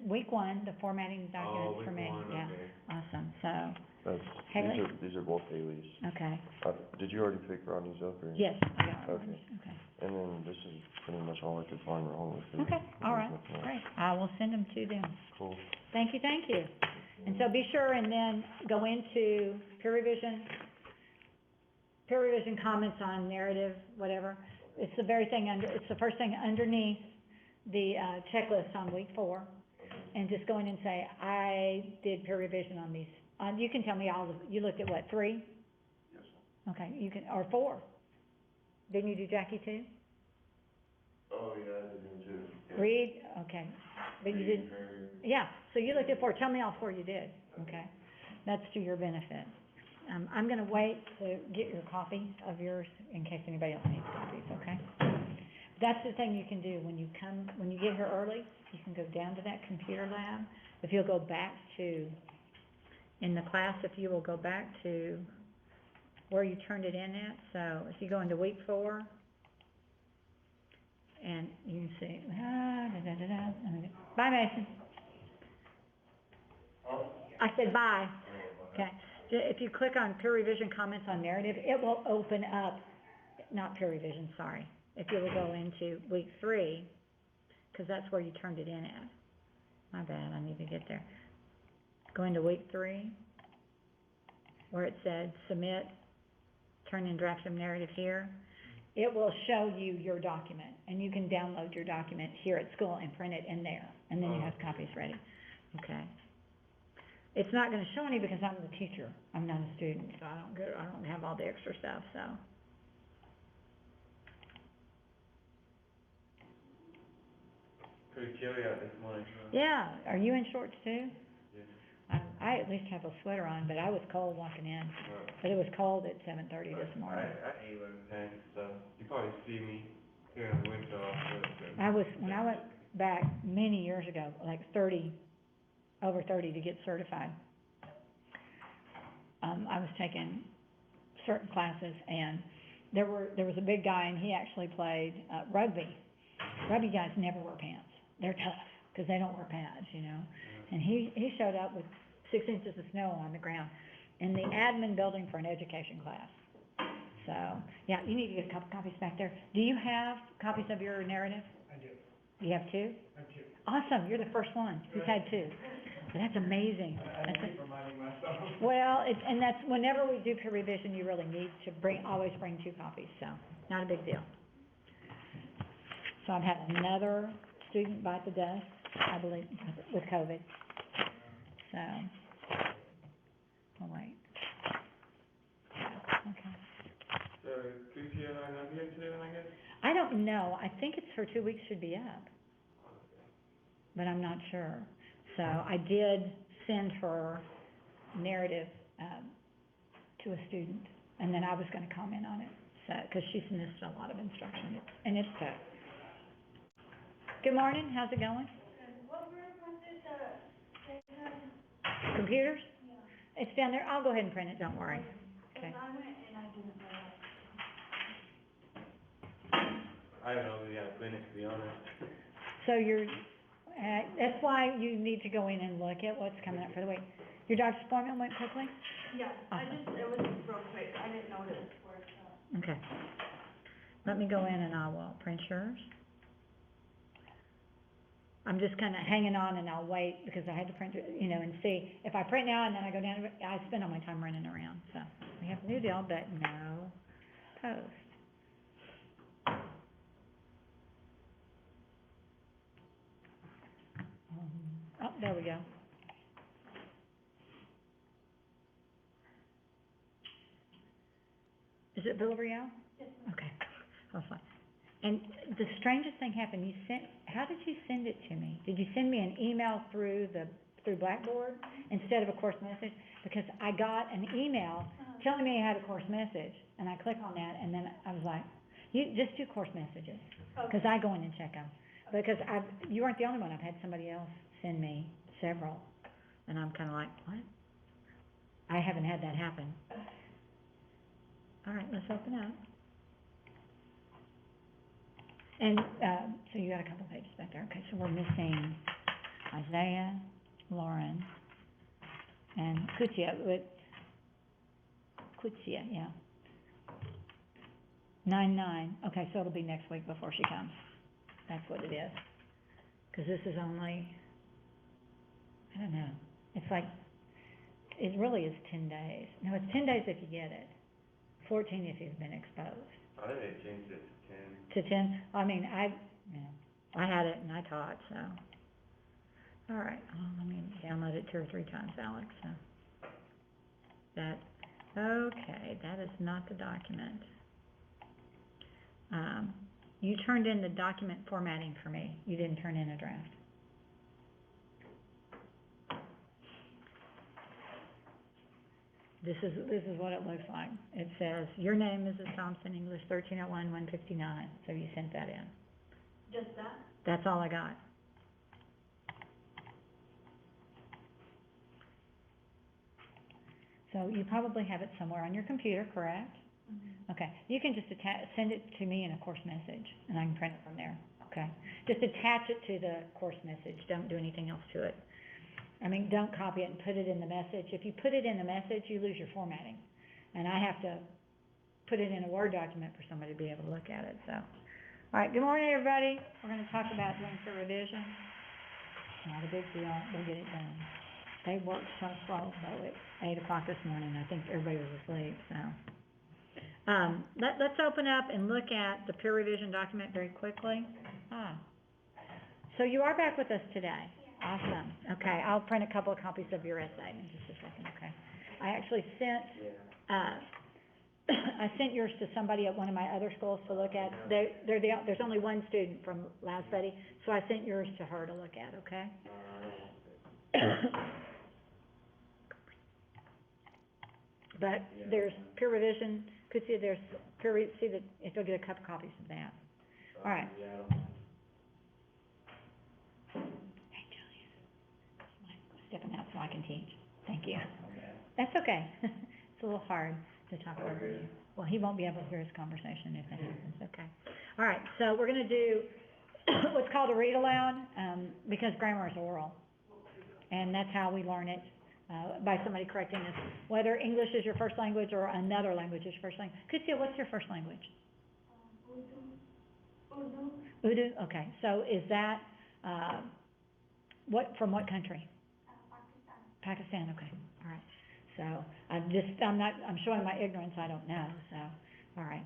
week one, the formatting documents for me, week one, yeah, okay. awesome, so, That's, Haley? these are both Haley's. okay, Did you already pick Rodney's up, or? yes, I got it, Okay. okay. And then this is pretty much all I could find wrong with it. Okay, all right, There's nothing else. great, I will send them to them. Cool. Thank you, thank you. And so be sure and then go into peer revision comments on narrative, whatever. It's the very thing it's the first thing underneath the, checklist on week 4. And just go in and say, I did peer revision on these. You can tell me you looked at what, 3? Yes. Okay, or 4. Didn't you do Jackie too? Oh, yeah, I did them too. Yeah. Read, okay. But you didn't, yeah, so you looked at 4, tell me all 4 you did, okay? That's to your benefit. I'm gonna wait to get your copy of yours in case anybody else needs copies, okay? That's the thing you can do, when you get here early, you can go down to that computer lab. If you'll go back to, in the class, if you will go back to where you turned it in at, so if you go into week 4, and you can see, bye, Mason. I said bye. Okay. If you click on peer revision comments on narrative, it will open up, not peer revision, sorry. If you will go into week 3, because that's where you turned it in at. My bad, I need to get there. Go into week 3, where it said submit, turn in draft of narrative here. It will show you your document, and you can download your document here at school and print it in there, and then you have copies ready, okay? It's not gonna show any because I'm the teacher, I'm not a student, so I don't have all the extra stuff, so. Pretty chilly out this morning, huh? Yeah, are you in shorts too? Yeah. I at least have a sweater on, but I was cold walking in, but it was cold at 7:30 this morning. I hate wearing pants and stuff. You probably see me here in the winter off. When I went back many years ago, like over 30 to get certified, I was taking certain classes, and there was a big guy, and he actually played, rugby. Rugby guys never wear pants. They're tough, because they don't wear pads, you know? And he showed up with 6 inches of snow on the ground in the admin building for an education class. So, yeah, you need to get a couple copies back there. Do you have copies of your narrative? I do. You have 2? I have 2. Awesome, you're the first one who's had 2. That's amazing. I keep reminding myself. Well, and that's, whenever we do peer revision, you really need to always bring 2 copies, so, not a big deal. So I've had another student bite the dust, I believe, with COVID, so, oh, wait. Okay. So, QTL not gonna be here today, then, I guess? I don't know, I think it's for 2 weeks should be up, but I'm not sure. So I did send her narrative, to a student, and then I was gonna comment on it, so, because she's missed a lot of instruction, and it's tough. Good morning, how's it going? What group was it that they had? Computers? Yeah. It's down there, I'll go ahead and print it, don't worry. Okay. Because I went and I didn't know I don't know if we got a clinic, to be honest. So that's why you need to go in and look at what's coming up for the week. Your doctor's appointment went quickly? Yeah, Awesome. it was real quick, I didn't notice where it's at. Okay. Let me go in and I will print yours. I'm just kinda hanging on and I'll wait because I had to print it, and see. If I print now and then I go down, I spend all my time running around, so. We have a new deal, but no post. Oh, there we go. Is it Bill Brielle? Yes, Okay, I was like, and the strangest thing happened, how did you send it to me? Did you send me an email through Blackboard instead of a course message? Because I got an email telling me I had a course message, and I click on that, and then I was like, you just do course messages, because I go in and check them. Because you weren't the only one, I've had somebody else send me several, and I'm kinda like, what? I haven't had that happen. All right, let's open up. And, so you got a couple pages back there, okay, so we're missing Isaiah, Lauren, and Kutia, yeah. 9/9, okay, so it'll be next week before she comes. That's what it is. 'Cause this is only, I don't know, it's like, it really is 10 days. No, it's 10 days if you get it, 14 if you've been exposed. I think they changed it to 10. To 10, I mean, I had it and I taught, so. All right, let me download it 2 or 3 times, Alex, so. Okay, that is not the document. You turned in the document formatting for me, you didn't turn in a draft. This is what it looks like. It says, your name, Mrs. Thompson, English 1301, 159, so you sent that in. Just that? That's all I got. So you probably have it somewhere on your computer, correct? Mm-hmm. Okay, you can just send it to me in a course message, and I can print it from there, okay? Just attach it to the course message, don't do anything else to it. I mean, don't copy it and put it in the message. If you put it in the message, you lose your formatting. And I have to put it in a Word document for somebody to be able to look at it, so. All right, good morning, everybody. We're gonna talk about doing peer revision. Not a big deal, we'll get it done. They worked so slow, though, at 8 o'clock this morning, I think everybody was asleep, so. Let's open up and look at the peer revision document very quickly. So you are back with us today. Awesome. Okay, I'll print a couple of copies of your essay in just a second, okay? I actually sent, I sent yours to somebody at one of my other schools to look at. There's only one student from last study, so I sent yours to her to look at, okay? But there's peer revision, could see there's see that, if you'll get a couple copies of that. All right. Hey, Julius, stepping out so I can teach. Thank you. That's okay. It's a little hard to talk over you. Well, he won't be able to hear his conversation if that happens, okay. All right, so we're gonna do what's called a read aloud, because grammar is oral. And that's how we learn it, by somebody correcting us. Whether English is your first language or another language is your first language. Kutia, what's your first language? Urdu. Urdu, okay. So is that, from what country? Pakistan. Pakistan, okay, all right. So, I'm showing my ignorance, I don't know, so, all right.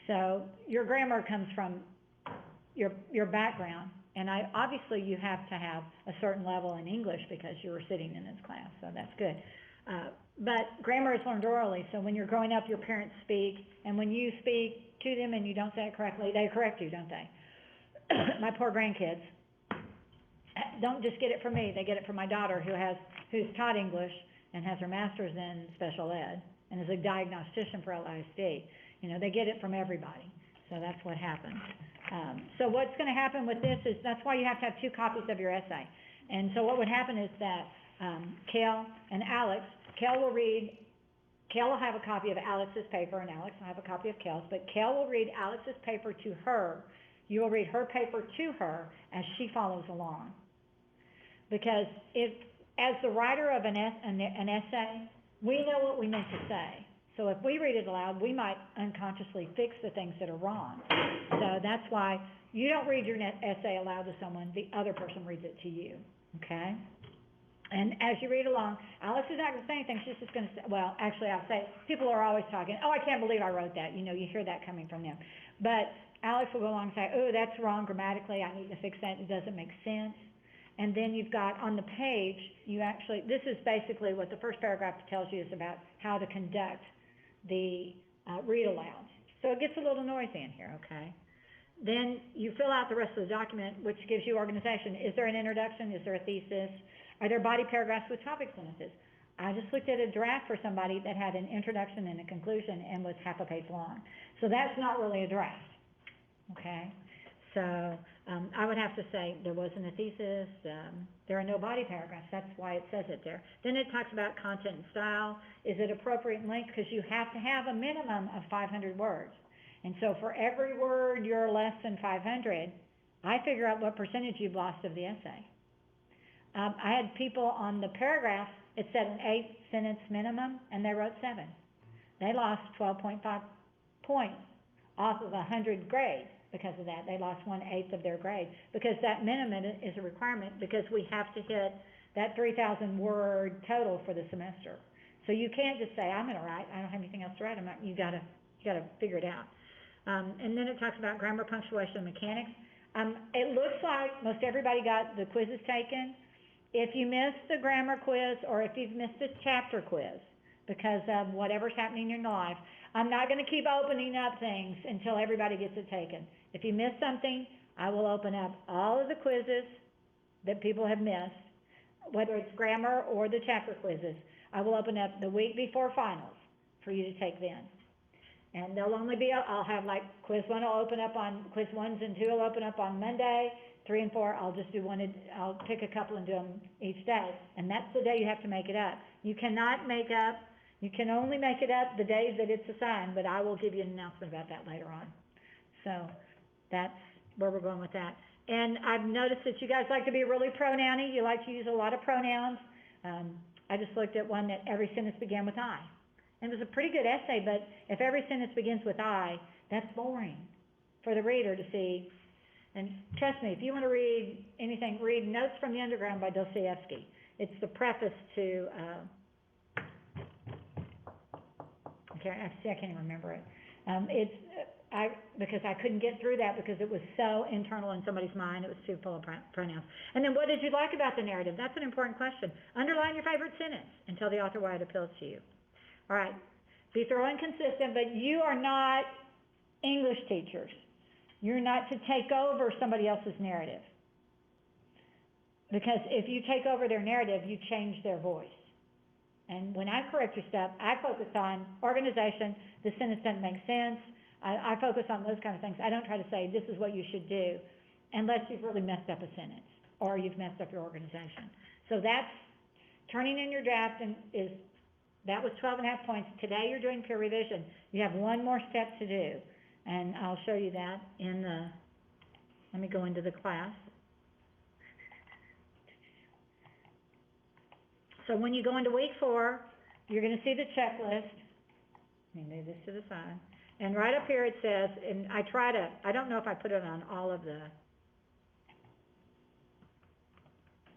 So, your grammar comes from your background, and obviously you have to have a certain level in English because you were sitting in this class, so that's good. But grammar is learned orally, so when you're growing up, your parents speak, and when you speak to them and you don't say it correctly, they correct you, don't they? My poor grandkids don't just get it from me, they get it from my daughter who's taught English and has her master's in special ed and is a diagnostician for LISD. You know, they get it from everybody, so that's what happens. So what's going to happen with this is, that's why you have to have 2 copies of your essay. And so what would happen is that Kel and Alex, Kel will have a copy of Alex's paper and Alex will have a copy of Kel's, but Kel will read Alex's paper to her. You will read her paper to her as she follows along. Because as the writer of an essay, we know what we meant to say. So if we read it aloud, we might unconsciously fix the things that are wrong. So that's why you don't read your essay aloud to someone, the other person reads it to you, okay? And as you read along, Alex is not going to say anything, she's just going to say, well, actually I'll say, people are always talking, oh, I can't believe I wrote that, you hear that coming from them. But Alex will go along and say, oh, that's wrong grammatically, I need to fix that, it doesn't make sense. And then you've got on the page, this is basically what the first paragraph tells you is about how to conduct the read aloud. So it gets a little noisy in here, okay? Then you fill out the rest of the document, which gives you organization. Is there an introduction? Is there a thesis? Are there body paragraphs with topic sentences? I just looked at a draft for somebody that had an introduction and a conclusion and was half a page long. So that's not really a draft, okay? So I would have to say there wasn't a thesis, there are no body paragraphs, that's why it says it there. Then it talks about content and style. Is it appropriate in length? Because you have to have a minimum of 500 words. And so for every word you're less than 500, I figure out what percentage you've lost of the essay. I had people on the paragraph, it said an 8-sentence minimum, and they wrote 7. They lost 12.5 points off of 100 grades because of that. They lost 1/8 of their grade, because that minimum is a requirement, because we have to hit that 3,000 word total for the semester. So you can't just say, I'm gonna write, I don't have anything else to write, you gotta figure it out. And then it talks about grammar, punctuation, and mechanics. It looks like most everybody got the quizzes taken. If you missed the grammar quiz, or if you've missed the chapter quiz, because of whatever's happening in your life, I'm not gonna keep opening up things until everybody gets it taken. If you missed something, I will open up all of the quizzes that people have missed, whether it's grammar or the chapter quizzes. I will open up the week before finals for you to take then. And they'll only be, I'll have like quiz 1 will open up on, quiz 1 and 2 will open up on Monday, 3 and 4, I'll just do I'll pick a couple and do them each day. And that's the day you have to make it up. You can only make it up the days that it's assigned, but I will give you an announcement about that later on. So that's where we're going with that. And I've noticed that you guys like to be really pronoun-y. You like to use a lot of pronouns. I just looked at one that every sentence began with I. And it was a pretty good essay, but if every sentence begins with I, that's boring for the reader to see. And trust me, if you want to read anything, read Notes from the Underground by Dostoevsky. It's the preface to, I can't even remember it. Because I couldn't get through that because it was so internal in somebody's mind, it was too full of pronouns. And then what did you like about the narrative? That's an important question. Underline your favorite sentence and tell the author why it appeals to you. All right, be thorough and consistent, but you are not English teachers. You're not to take over somebody else's narrative. Because if you take over their narrative, you change their voice. And when I correct your stuff, I focus on organization, the sentence doesn't make sense. I focus on those kind of things. I don't try to say, this is what you should do, unless you've really messed up a sentence, or you've messed up your organization. So that's, turning in your draft that was 12.5 points. Today you're doing peer revision. You have one more step to do, and I'll show you that let me go into the class. So when you go into week 4, you're gonna see the checklist. Let me move this to the side. And right up here it says, and I don't know if I put it on all of the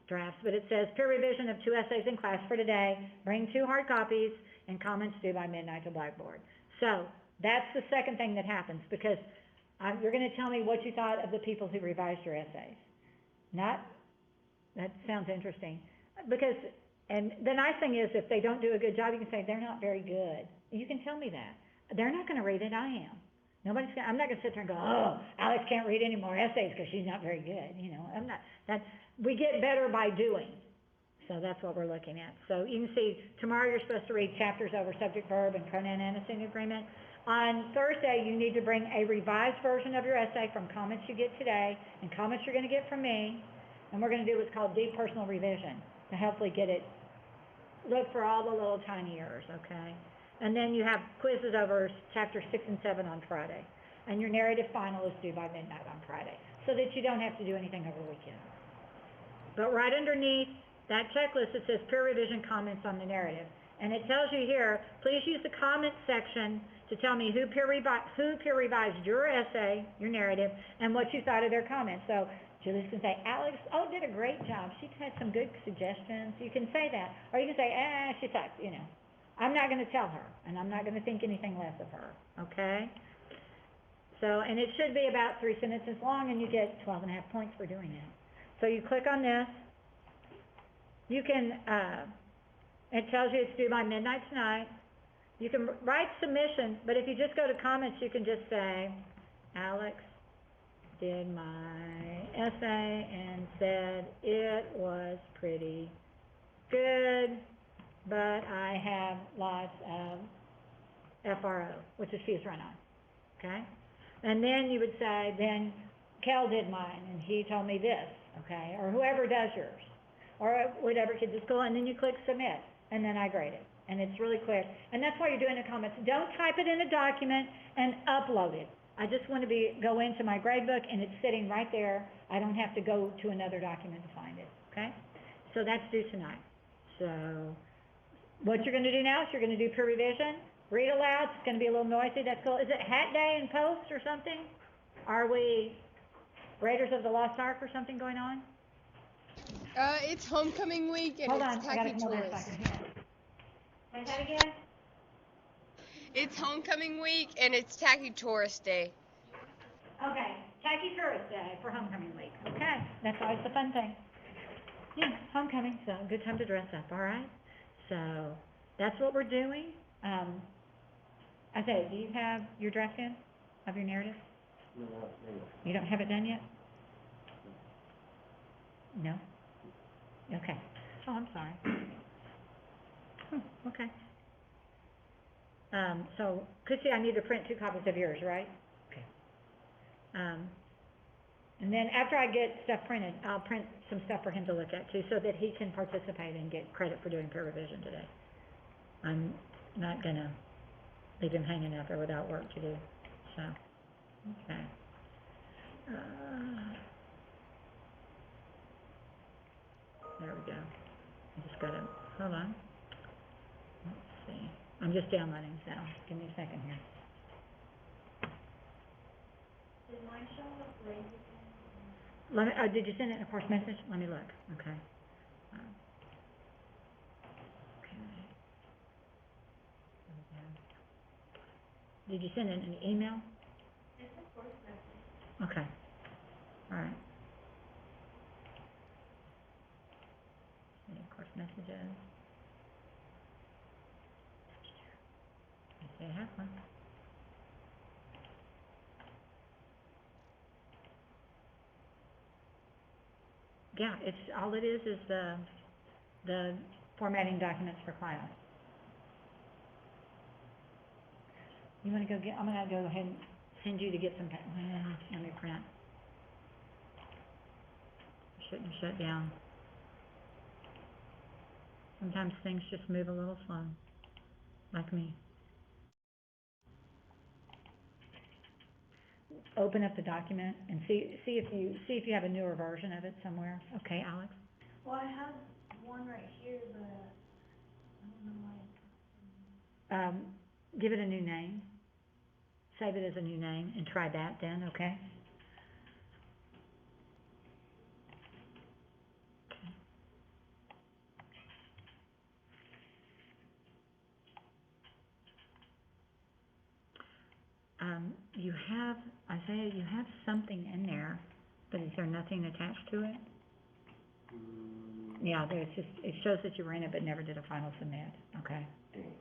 drafts, but it says peer revision of 2 essays in class for today, bring 2 hard copies, and comments due by midnight to Blackboard. So that's the second thing that happens, because you're going to tell me what you thought of the people who revised your essays. That sounds interesting, and the nice thing is, if they don't do a good job, you can say, they're not very good. You can tell me that. They're not going to read it, I am. I'm not going to sit there and go, oh, Alex can't read any more essays because she's not very good. We get better by doing. So that's what we're looking at. So you can see, tomorrow you're supposed to read chapters over subject, verb, and pronoun antecedent agreement. On Thursday, you need to bring a revised version of your essay from comments you get today and comments you're going to get from me. And we're going to do what's called deep personal revision to hopefully look for all the little tiny errors, okay? And then you have quizzes over chapters 6 and 7 on Friday. And your narrative final is due by midnight on Friday, so that you don't have to do anything over the weekend. But right underneath that checklist, it says peer revision comments on the narrative. And it tells you here, please use the comment section to tell me who peer revised your essay, your narrative, and what you thought of their comments. So Julie's can say, Alex, did a great job. She had some good suggestions. You can say that. Or you can say, she sucked, I'm not going to tell her, and I'm not going to think anything less of her, okay? So, and it should be about 3 sentences long, and you get 12.5 points for doing it. So you click on this. You can, it tells you it's due by midnight tonight. You can write submission, but if you just go to comments, you can just say, Alex did my essay and said it was pretty good, but I have lots of FRO, which is fees run on, okay? And then you would say, then Kel did mine, and he told me this, okay? Or whoever does yours, or whatever kids at school, and then you click submit, and then I grade it. And it's really quick. And that's why you're doing the comments. Don't type it in a document and upload it. I just want to go into my grade book, and it's sitting right there. I don't have to go to another document to find it, okay? so that's due tonight. So, what you're gonna do now is you're gonna do peer revision, read aloud, it's gonna be a little noisy, that's cool. Is it Hat Day in Post or something? Are we Raiders of the Lost Ark or something going on? It's homecoming week and Hold it's on, I gotta tacky come over there so I tourist. can hear it. Say that again? It's homecoming week and it's tacky tourist day. Okay, tacky tourist day for homecoming week, okay, that's always the fun thing. Yeah, homecoming, so good time to dress up, all right? So, that's what we're doing. I say, do you have your draft in of your narrative? No, not me. You don't have it done yet? No? Okay. Oh, I'm sorry. Okay. So, Chrissy, I need to print 2 copies of yours, right? Okay. And then after I get stuff printed, I'll print some stuff for him to look at too, so that he can participate and get credit for doing peer revision today. I'm not gonna leave him hanging out there without work to do, so, okay. There we go. I just gotta, hold on. Let's see. I'm just downloading, so give me a second here. Did mine show up late? Let me, did you send it in a course message? Let me look, okay. Okay. There we go. Did you send it in an email? It's a course message. Okay, all right. Any course messages? I see I have one. Yeah, it's, all it is the formatting documents for Clio. You wanna go get, I'm gonna go ahead and send you to get some, let me print. Shouldn't shut down. Sometimes things just move a little slow, like me. Open up the document and see if you have a newer version of it somewhere. Okay, Alex? Well, I have one right here, but I don't know why it's. Give it a new name. Save it as a new name and try that then, okay? You have, Isaiah, you have something in there, but is there nothing attached to it? Yeah, there's just, it shows that you were in it but never did a final submit, okay? Dang.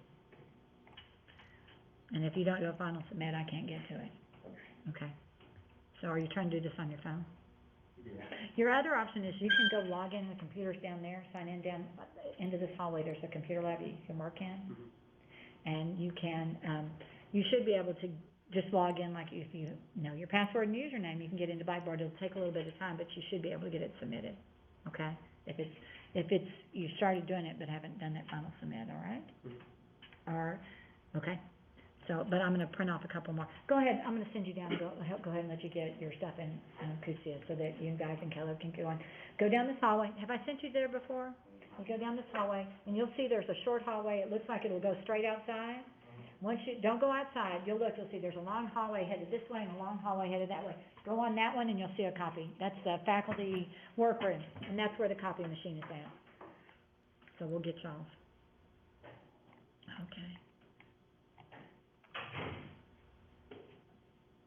And if you don't do a final submit, I can't get to it. Okay. So are you trying to do this on your phone? Yeah. Your other option is you can go log in, the computer's down there, sign in down into this hallway, there's a computer lab you can work in. And you can, you should be able to just log in, like if you know your password and username, you can get into Blackboard. It'll take a little bit of time, but you should be able to get it submitted, okay? If it's, you started doing it but haven't done that final submit, all right? Or, okay, so, but I'm gonna print off a couple more. Go ahead, I'm gonna send you down, go ahead and let you get your stuff in, Kusia, so that you guys and Caleb can go on. Go down this hallway. Have I sent you there before? You go down this hallway, and you'll see there's a short hallway. It looks like it'll go straight outside. Once you, don't go outside, you'll see there's a long hallway headed this way and a long hallway headed that way. Go on that one and you'll see a copy. That's the faculty workroom, and that's where the copy machine is at. So we'll get y'all. Okay.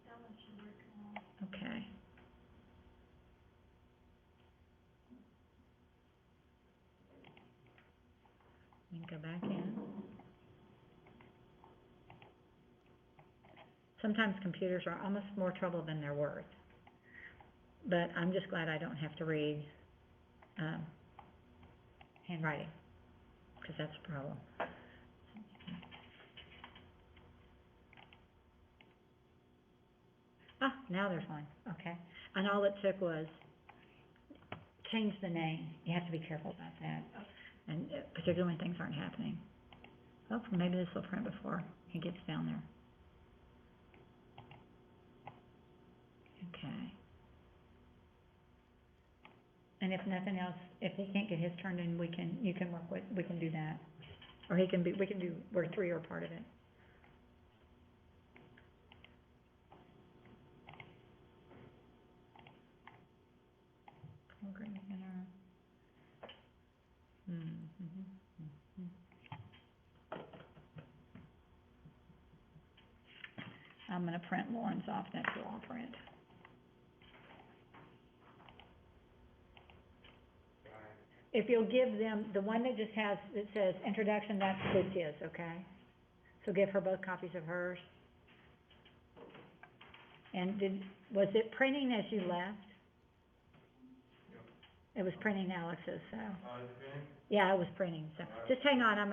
That one should work now. Okay. We can go back in. Sometimes computers are almost more trouble than they're worth. But I'm just glad I don't have to read, handwriting, because that's a problem. Ah, now there's one, okay. And all it took was change the name. You have to be careful about that, and particularly when things aren't happening. Oh, maybe this will print before he gets down there. Okay. And if nothing else, if he can't get his turned in, you can work with, we can do that. Or we can do, where three are part of it. Program center. I'm gonna print Lauren's off next to all print. If you'll give them, the one that just has, it says introduction, that's his, okay? So give her both copies of hers. And was it printing as you left? It was printing Alex's, so. Is it printing? Yeah, it was printing, so, just hang on, I'm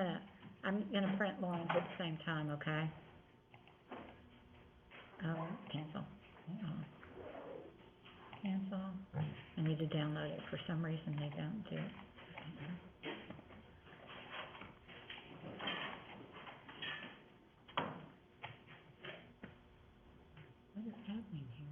gonna print Lauren's at the same time, okay? Cancel. Cancel. I need to download it, for some reason they don't do it. What is happening here?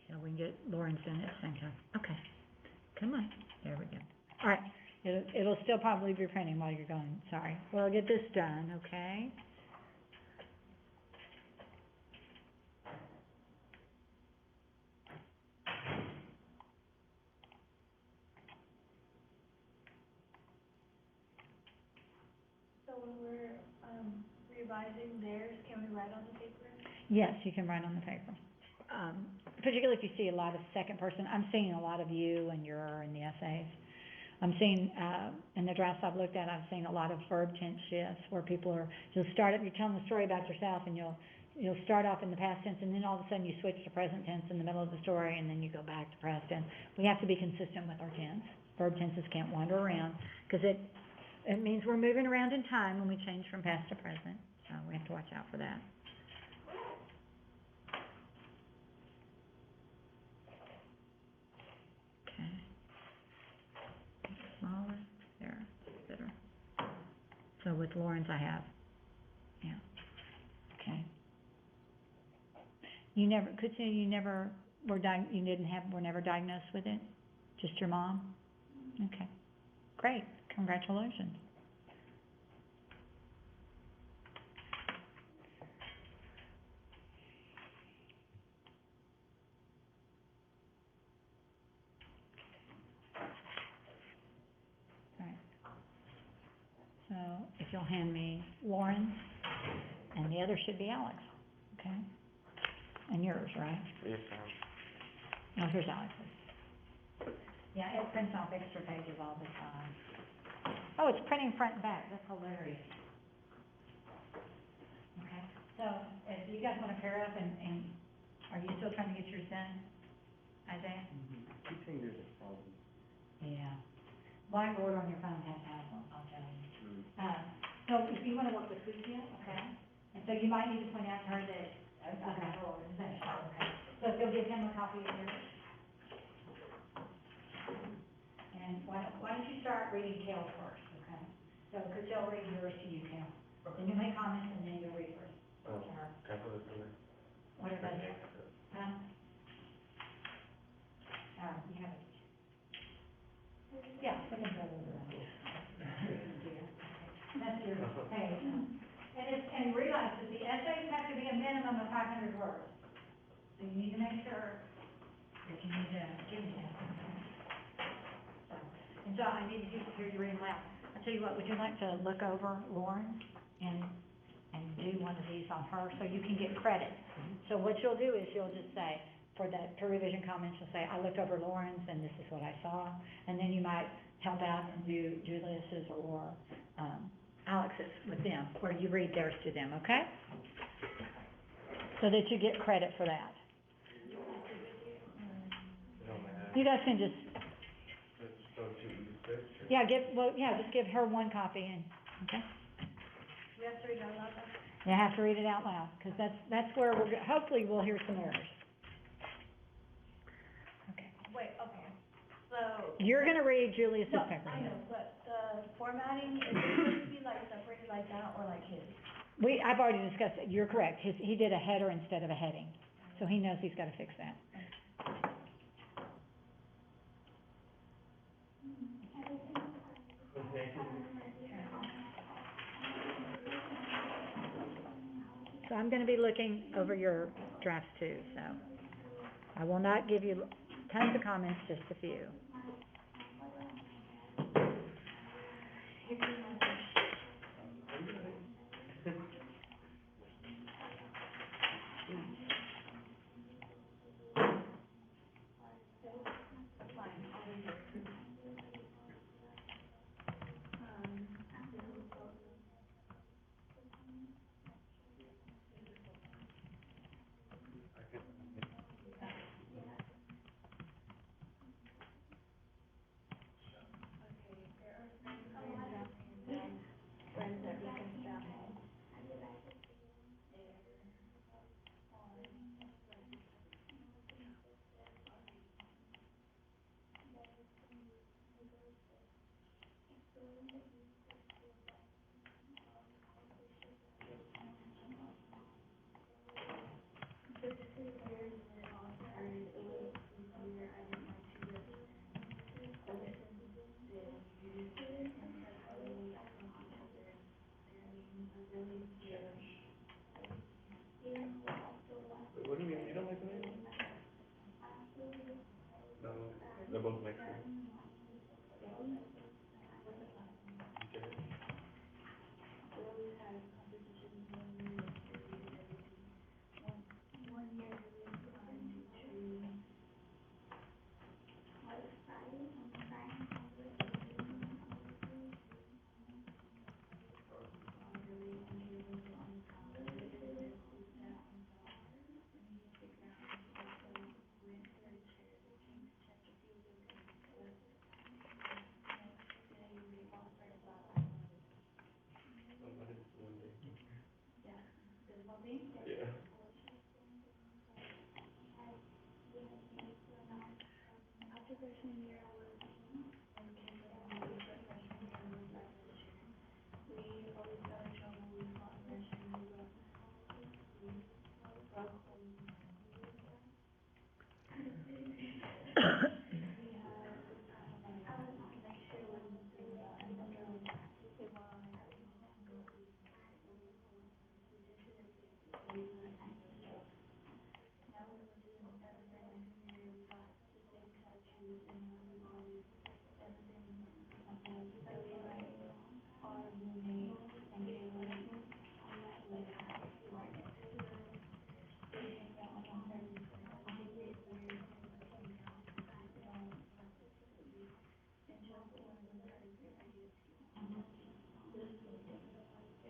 So we can get Lauren's in at the same time. Okay. Come on. There we go. All right. It'll still probably be printing while you're going. Sorry. We'll get this done, okay? So when we're, revising theirs, can we write on the paper? Yes, you can write on the paper. Particularly if you see a lot of second person, I'm seeing a lot of you and your in the essays. I'm seeing, in the drafts I've looked at, I've seen a lot of verb tense shifts where people are, you're telling the story about yourself and you'll start off in the past tense and then all of a sudden you switch to present tense in the middle of the story and then you go back to past tense. We have to be consistent with our tense. Verb tenses can't wander around because it means we're moving around in time when we change from past to present. So we have to watch out for that. Okay. Smaller, there, better. So with Lauren's I have, yeah, okay. You never were never diagnosed with it? Just your mom? Okay, great, congratulations. So if you'll hand me Lauren's, and the other should be Alex, okay? And yours, right? Yes, ma'am. No, here's Alex's. Yeah, it prints off extra pages all the time. Oh, it's printing front and back, that's hilarious. Okay, so if you guys wanna pair up and are you still trying to get yours done, Isaiah? Two fingers is probably. Yeah. Blackboard on your phone has one, I'll tell you. So if you wanna work with Lucia, okay? And so you might need to point out to her that, okay, her organization, okay? So if you'll give him a copy of yours. And why don't you start reading Kale first, okay? So, cause she'll read yours to you, Kale. Then you make comments and then you'll read hers to her. Can I put this in there? What is that? Huh? You have it. Yeah, we can go over that. That's your page. And realize that the essays have to be a minimum of 500 words. So you need to make sure that you need to give me that. And so I need to hear you read loud. I'll tell you what, would you like to look over Lauren and do one of these on her so you can get credit? So what you'll do is you'll just say, for the peer revision comments, you'll say, I looked over Lauren's and this is what I saw. And then you might help out and do Julius's or Alex's with them, where you read theirs to them, okay? So that you get credit for that. You guys can just, just give her one copy and, okay? We have to read out loud. You have to read it out loud, because that's where hopefully we'll hear some errors. Okay. Wait, okay, so. You're gonna read Julius's No, paper. I know, but the formatting, is it supposed to be like separated like that or like his? I've already discussed it, you're correct, he did a header instead of a heading, so he knows he's gotta fix that. Okay. So I'm gonna be looking over your drafts too, so I will not give you tons of comments, just a few. Wait, what do you mean, you don't like the name? No, they're both Mexican. Okay. Yeah.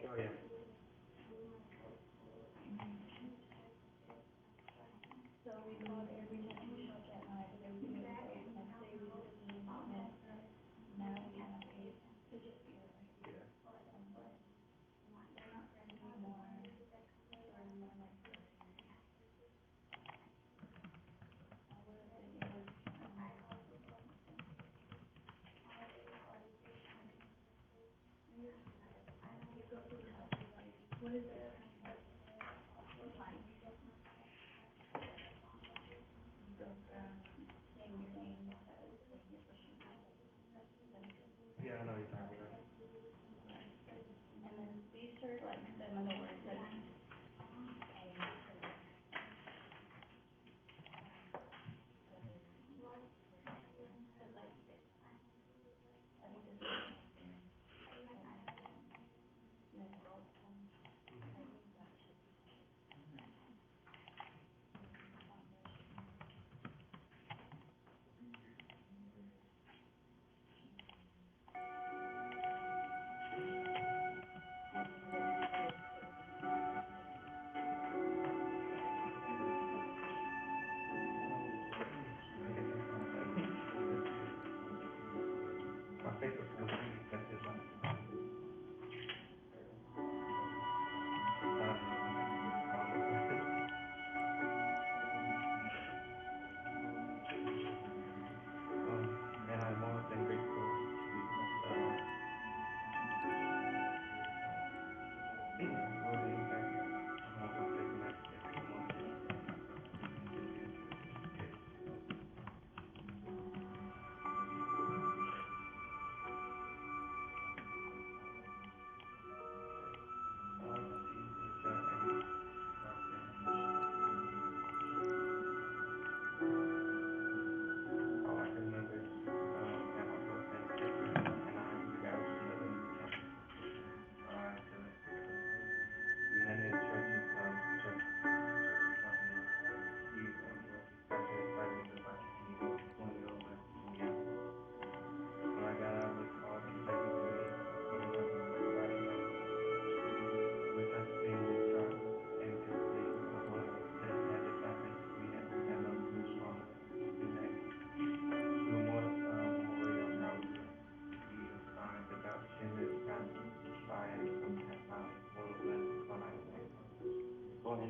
Oh, yeah. Yeah, I know what you're talking about.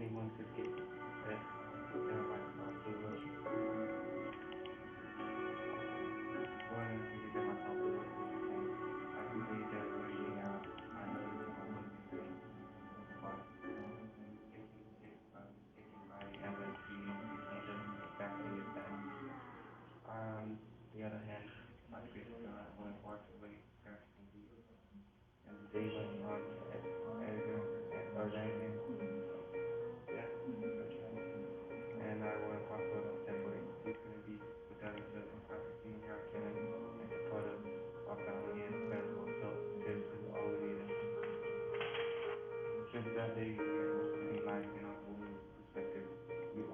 anyone could get that, like, blue up. One of the things that my top blue up is the same. I do think that working out, I know that I'm looking at it, but if you buy MSC, you can't just exactly get that. On the other hand, my biggest one walked away personally, and they went on as or Diane, yeah, and I went off of that way. You couldn't be without each other. I could see how can I make a part of walk out again, festival, so this is all we needed. Since that day, in my, perspective,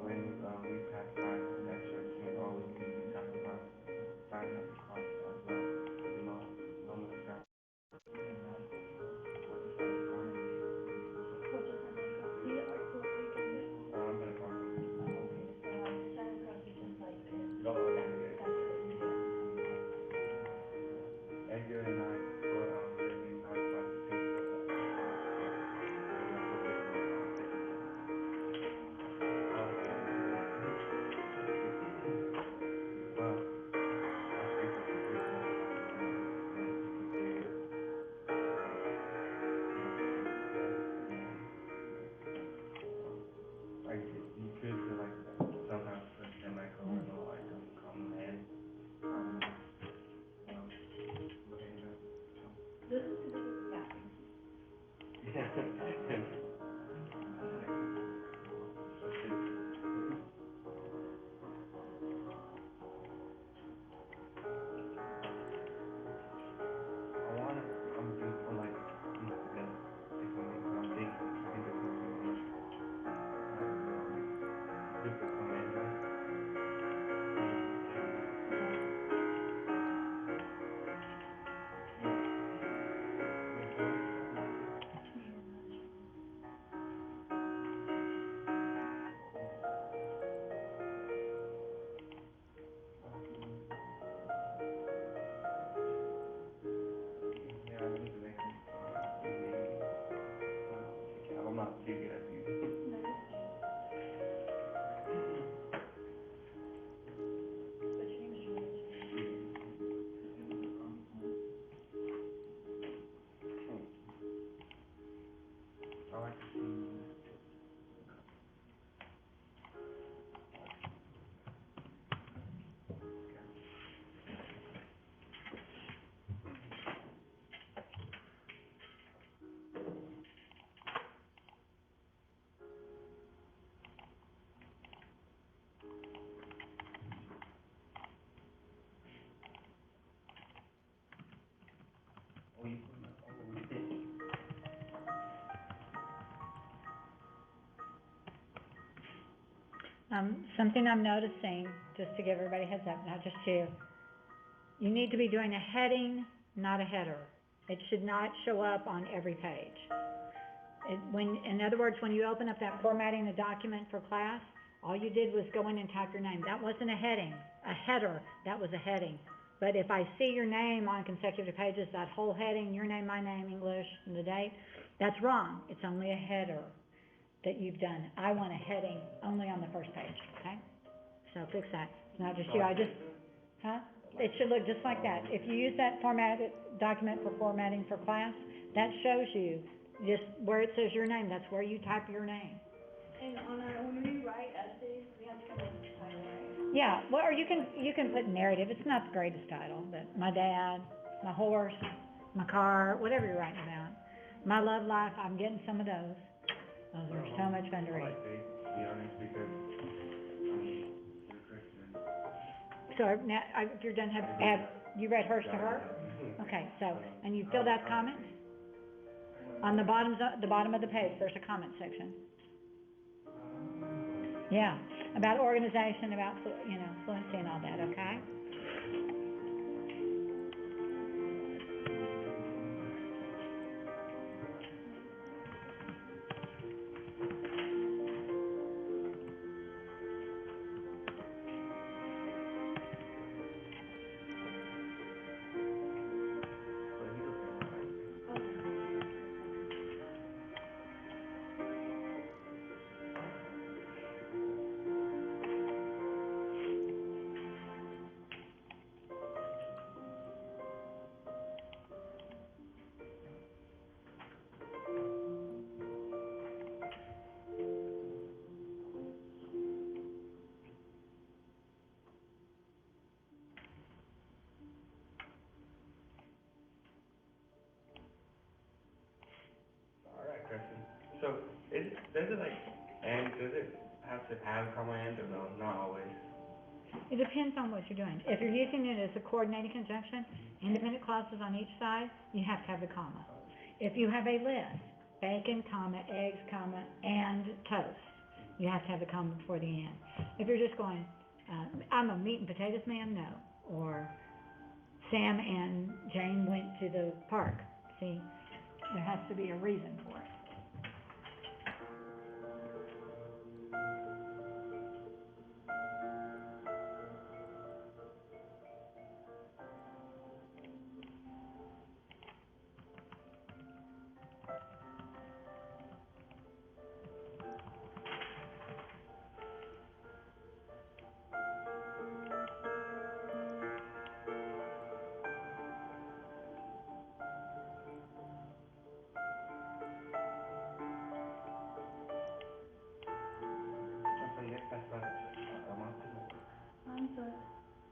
when we passed by that church, we always be talking about signing up the cross as well, moment of God. I'm gonna call him. Edgar and I were living our processing. Well, like you could feel like somehow put semicolon or like comma and This is to do with staffing. yeah. I'm doing for like if I'm thinking, I can do something super command, right? Yeah, I need to make I'm not too good at these. But your name is George. I like to see. Something I'm noticing, just to give everybody a heads up, not just you need to be doing a heading, not a header. It should not show up on every page. In other words, when you open up that formatting the document for class, all you did was go in and type your name. That wasn't a heading. A header, that was a heading. But if I see your name on consecutive pages, that whole heading, your name, my name, English, and the date, that's wrong. It's only a header that you've done. I want a heading only on the first page, okay? So fix that. It's not just you, It should look just like that. If you use that formatted document for formatting for class, that shows you just where it says your name, that's where you type your name. And when we write essays, we have to come up with a title, right? Yeah, well, or you can put narrative. It's not the greatest title, but my dad, my horse, my car, whatever you're writing about. My love life, I'm getting some of those. Those are so much fun to read. To be honest, because you're Christian. So now, if you're done, have you read hers to her? Okay, so, and you filled out comments? On the bottom of the page, there's a comment section. Yeah, about organization, about, fluency and all that, okay? So, does it like, and does it have to have a comma end or no? Not always. It depends on what you're doing. If you're using it as a coordinating conjunction, independent clauses on each side, you have to have the comma. If you have a list, bacon, comma, eggs, comma, and toast, you have to have the comma before the end. If you're just going, I'm a meat and potatoes man, no. Or Sam and Jane went to the park. See, there has to be a reason for it. So next, that's about a month. Mine's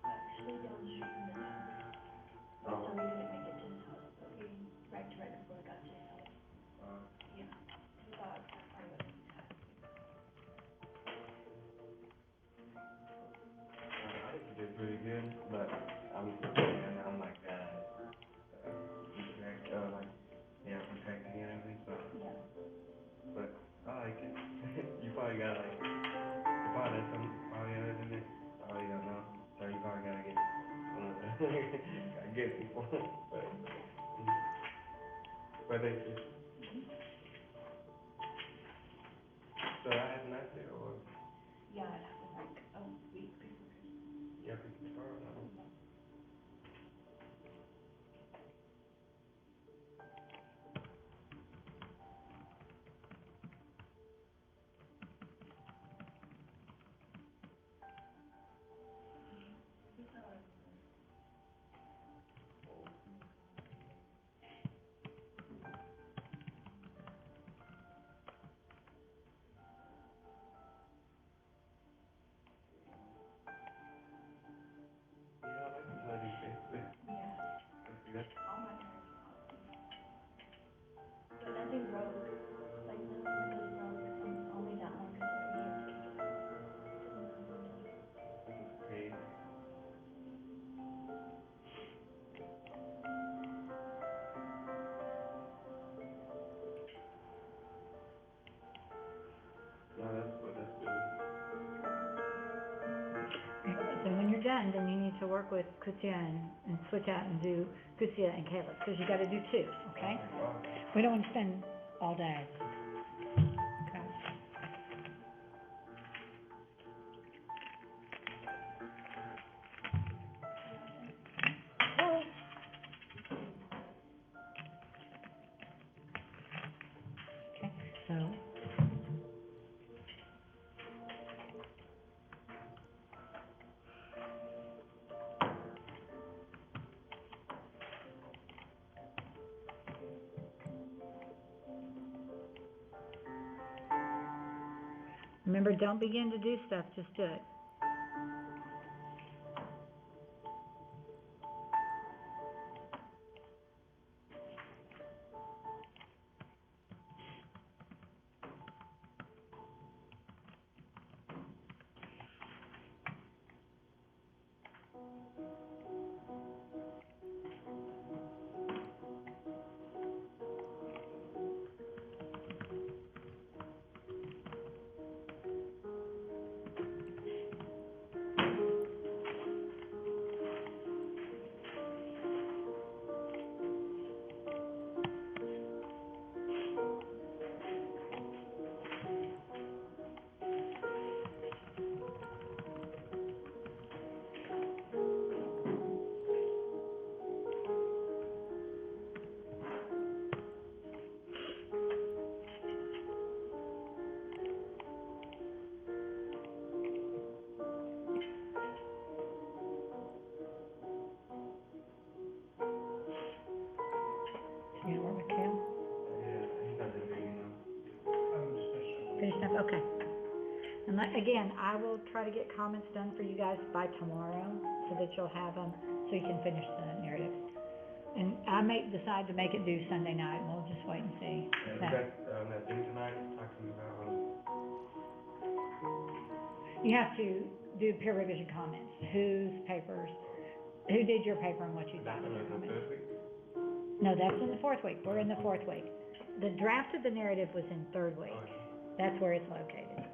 actually down the street from this house. So we couldn't make it to his house, but we right before we got to his house. Yeah. We thought I would have. I used to do pretty good, but I'm like that. Like, yeah, protecting and everything, but, Yeah. but I like it. You probably got like, you probably have some, probably other than it, probably don't know, so you probably gotta get, gotta get people, but they just, so I have nothing, or, Yeah, it happened like a week before Christmas. yeah, before, no. Yeah, I like the bloody face, Yeah. that's, All my parents are awesome. But nothing broke. Like none of the windows broke, and only that one because we had to kick it out. great. No, that's good, that's good. So when you're done, then you need to work with Kutia and switch out and do Kutia and Caleb, because you gotta do two, okay? Wow. We don't wanna spend all day. Okay. Oh. Okay, so. Remember, don't begin to do stuff, just do it. You gonna work with Cal? Yeah, he's not that big, you know. Finished up, okay. And again, I will try to get comments done for you guys by tomorrow, so that you'll have them, so you can finish the narrative. And I may decide to make it due Sunday night, we'll just wait and see. And That- that thing tonight, You have to do peer revision comments, whose papers, who did your paper and what you thought That's of in the the comments. third week? No, that's in the fourth week, we're in the fourth week. The draft of the narrative was in third week, that's where it's located.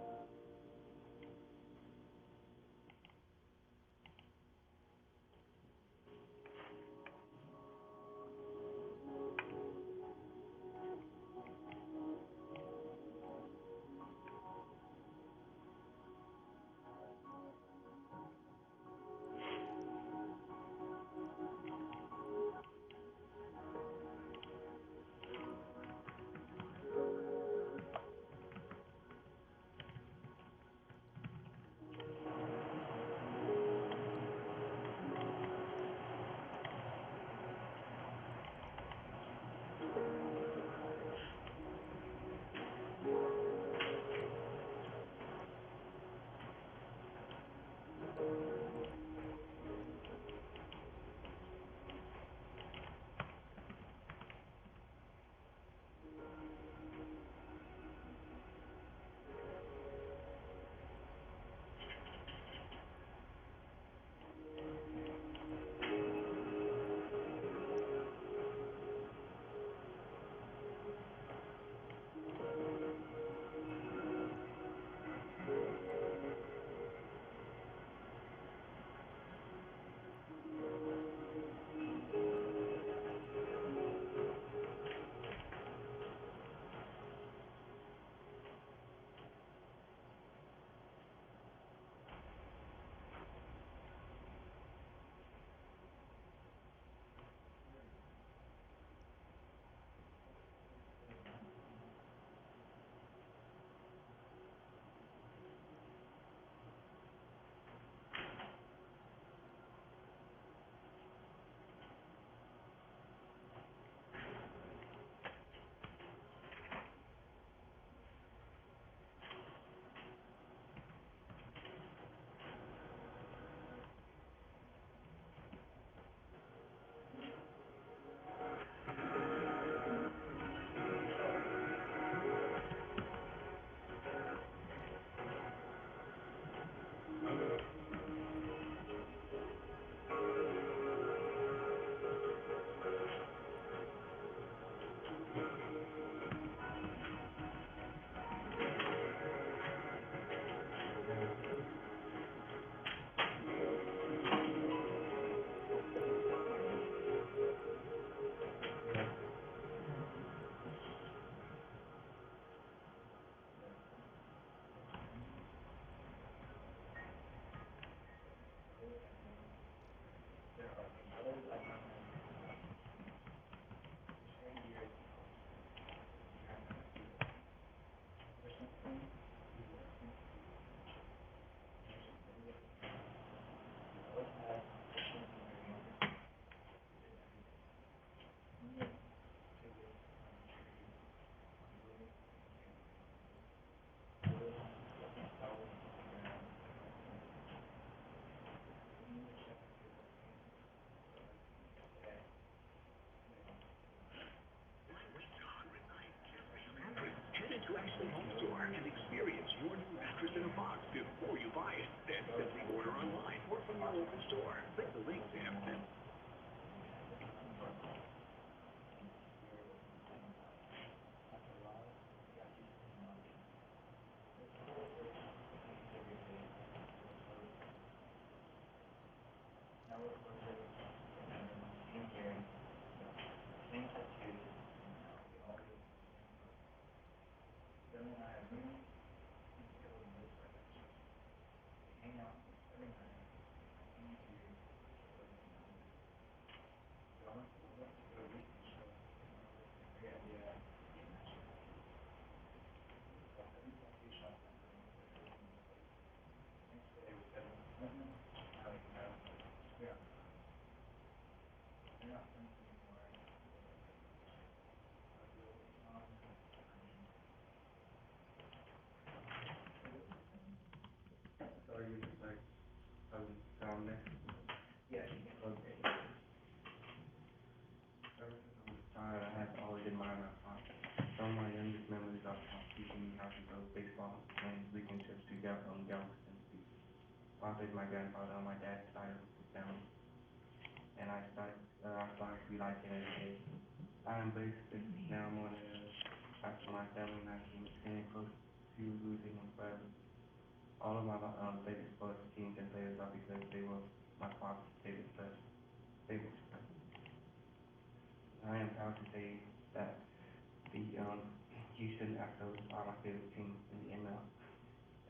Head into Ashley Home Store and experience your new mattress in a box before you buy it. Then simply order online or from your local store. Click the link there. So are you just like, next? Yeah, you can. Okay. Ever since I was a child, I had always admired my father. Some of my youngest memories are from teaching me how to throw baseball, playing weekend trips to Galveston Beach. father is my grandfather on my dad's side of the family. And I started to be like it every day. I embrace it now more than ever. After my family and I came getting close to losing them forever. All of my favorite sports teams and players are because they were my father's favorite players. I am proud to say that the Houston Astros are my favorite team in the ML.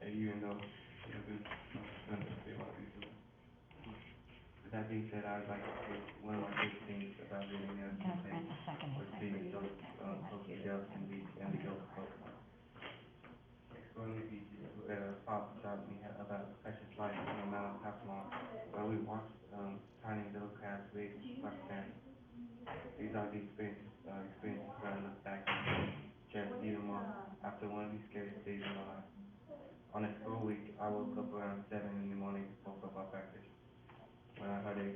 Even though they want to do. With that being said, I would like to say one of my favorite things about being there was being so close to Dallas and the Gulf Coast. Exploring the beaches, Pop taught me about precious life no matter how small. While we watched tiny little crabs wave across sand. These are the experiences that I look back and cherish even more after one of these scariest days in my life. On a school week, I woke up around 7 in the morning before football practice. When I heard a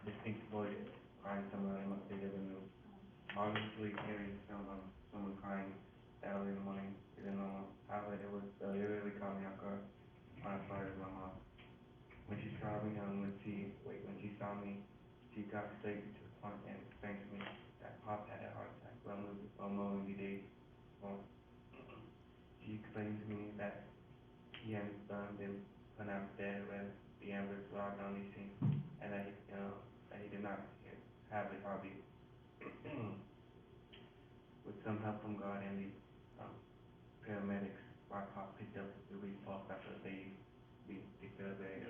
distinct voice crying somewhere in the living room. Obviously, hearing someone crying that early in the morning isn't normal. However, it really caught me off guard when I saw it was my mom. When she saw me, she got straight to the point and explained to me that Pop had a heart attack long days before. She explained to me that he hadn't been pronounced dead when the ambulance arrived on the scene, and that he did not have a heartbeat. With some help from God and the paramedics, my Pop picked up the weak pulse after they filled the air.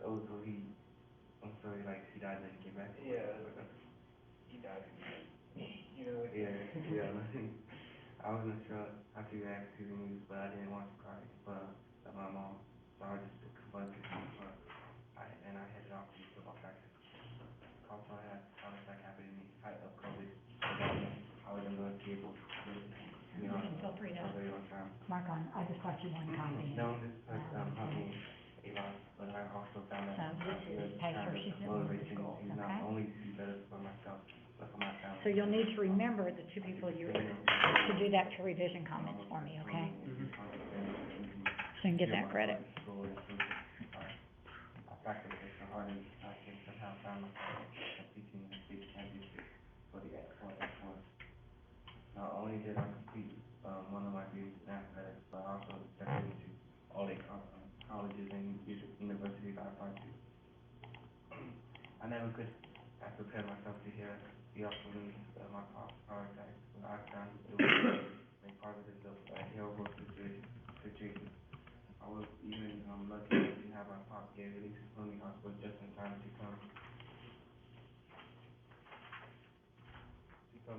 Oh, so I'm sorry, like, he died and then he came back? Yeah, he died. Yeah. I wasn't sure how to react to the news, but I didn't want to cry in front of my mom, so I just took a bunch of and I headed off to the football practice. Also, I had a heart attack happen in the height of COVID, so that meant I wasn't going to be able to Feel free to for a very long time. mark on, I just brought you one copy. No, this helped me a lot, but I also found that So this is Pacer, she's in the motivation schools, to not okay? only be better for myself, but for my family. So you'll need to remember the two people to do that to revision comments for me, okay? So you can get that credit. I practiced extra hard and I can somehow find myself competing in the state championship for the excellence. Not only did I complete one of my dreams in athletics, but I also stepped into all the colleges and universities I applied to. I never could have prepared myself to hear the awful news of my Pop's heart attack, but I found it was a positive of a terrible situation. I was even lucky to have my Pop get released from the hospital just in time to come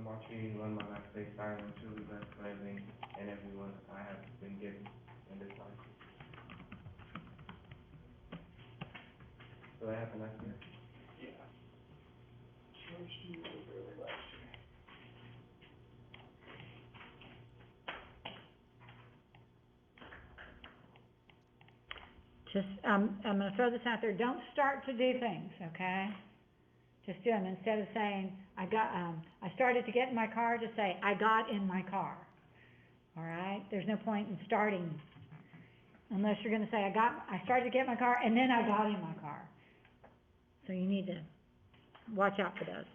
watch me run my last race. I am truly blessed for everything and everyone I have been given in this life. So I have a nice day. Yeah. George, you were really last year. Just, I'm gonna throw this out there, don't start to do things, okay? Just do them, instead of saying, I started to get in my car, just say, I got in my car. All right, there's no point in starting, unless you're gonna say, I started to get in my car, and then I got in my car. So you need to watch out for those.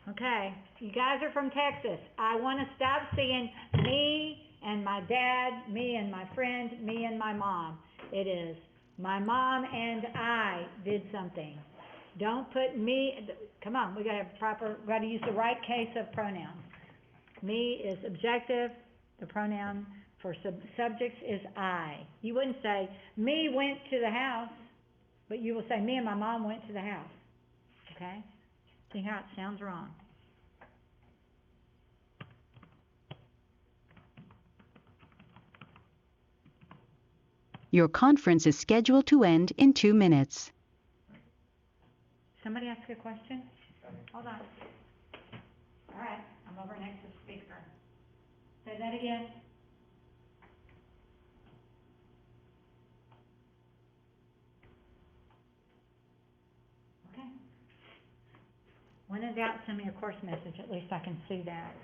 Okay, you guys are from Texas. I want to stop seeing me and my dad, me and my friend, me and my mom. It is my mom and I did something. Don't put me, come on, we gotta have gotta use the right case of pronouns. Me is objective, the pronoun for subjects is I. You wouldn't say, me went to the house, but you will say, me and my mom went to the house, okay? See how it sounds wrong. Your conference is scheduled to end in 2 minutes. Somebody ask a question? Hold on. All right, I'm over next to the speaker. Say that again. Okay. When in doubt, send me a course message, at least I can see that.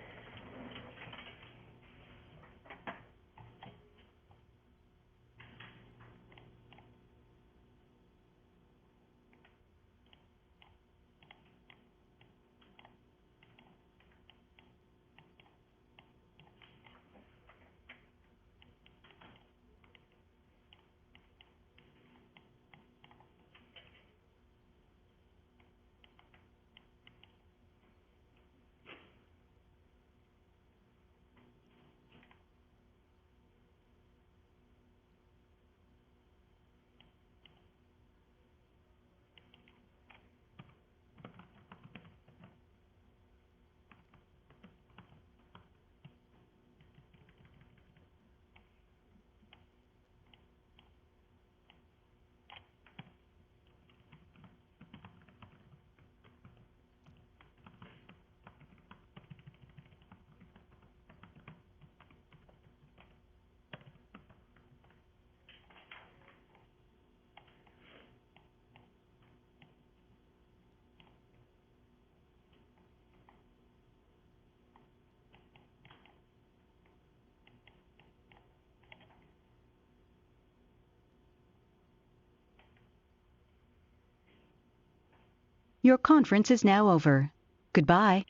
Your conference is now over. Goodbye.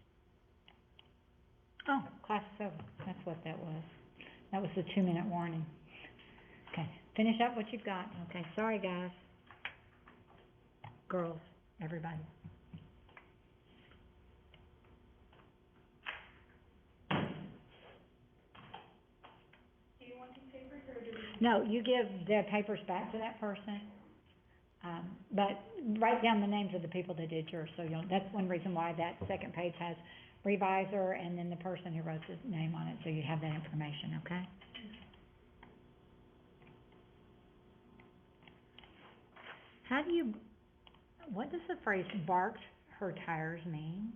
Oh, class is over. That's what that was. That was the 2-minute warning. Okay, finish up what you've got. Okay, sorry guys. Girls, everybody. Do you want these papers, or do we? No, you give the papers back to that person. But write down the names of the people that did yours, so you'll, that's one reason why that second page has revisor and then the person who wrote his name on it, so you have that information, okay? How do you, what does the phrase barked her tires mean?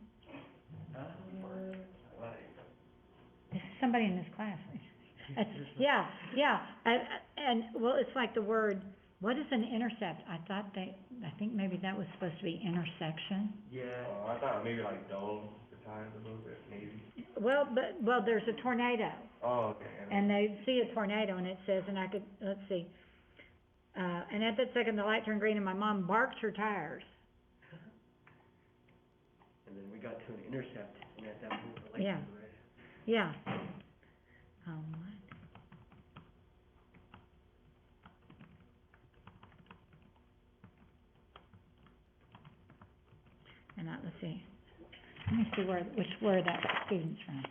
This is somebody in this class. Yeah, and well, it's like the word, what is an intercept? I think maybe that was supposed to be intersection. Yeah, I thought maybe like dull the tires a little bit, maybe. Well, there's a tornado, Oh, okay. and they see a tornado, and it says, and I could, let's see, and at that second, the light turned green, and my mom barked her tires. And then we got to an intercept, and at that point, the light Yeah. turned red. Yeah. What? And let's see. Let me see where that student's from.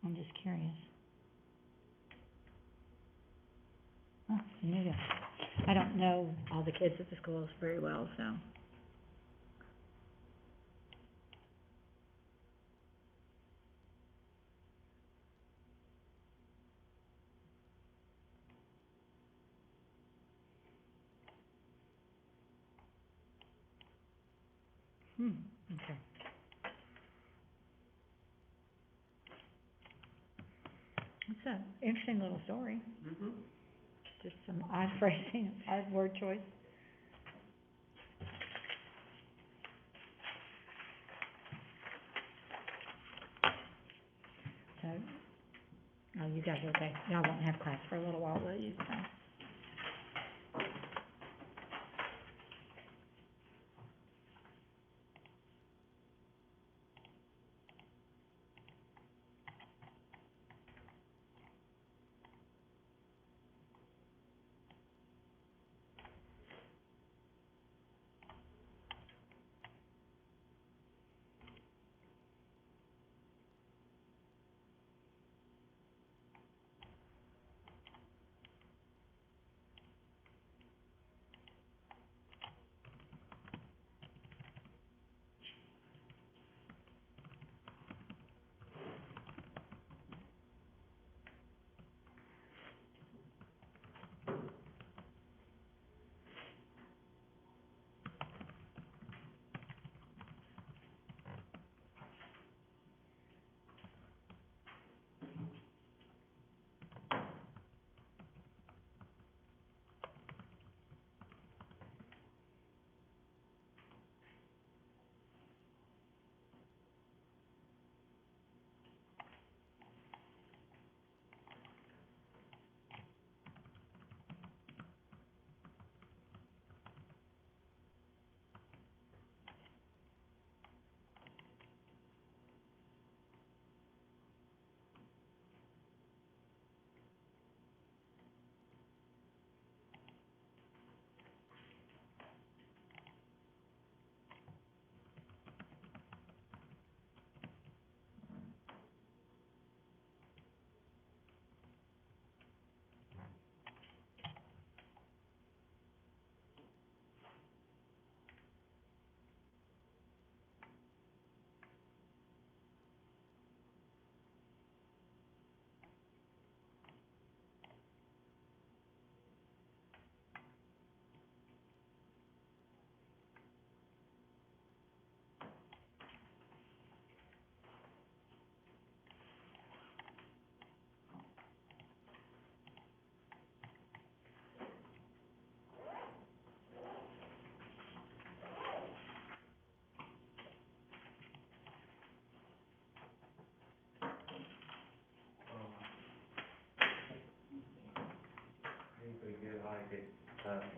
I'm just curious. Oh, Anita. I don't know all the kids at the schools very well, so. Okay. It's an interesting little story. Mm-hmm. Just some odd phrasing, odd word choice. So, oh, you guys are okay. Y'all won't have class for a little while, will you? So.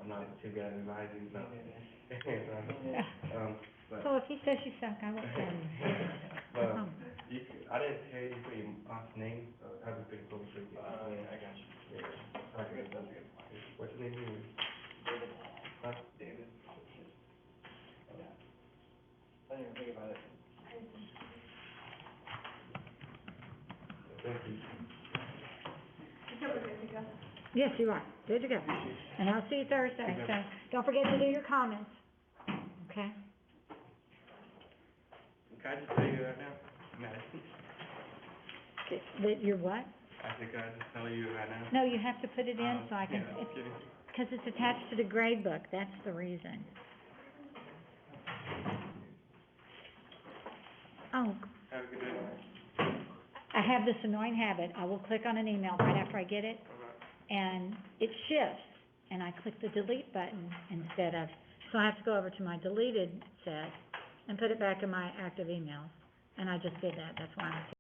not too good at advising, so. But, So if he says you suck, I won't tell him. but, I didn't hear you put your aunt's name, so that'd be pretty cool for you. I got you. Yeah, that's good, that's good. What's your name? David. Huh? David. I didn't even think about it. Thank you. Yes, you are, good to go. And I'll see you Thursday, so don't forget to do your comments, okay? Can I just tell you right now? Madison? That you're what? I think I just tell you right now. No, you have to put it in so I can, Yeah, just kidding. because it's attached to the grade book, that's the reason. Oh, Have a good day. I have this annoying habit, I will click on an email right after I get it, and it shifts, and I click the delete button instead of, so I have to go over to my deleted set and put it back in my active emails, and I just did that, that's why I'm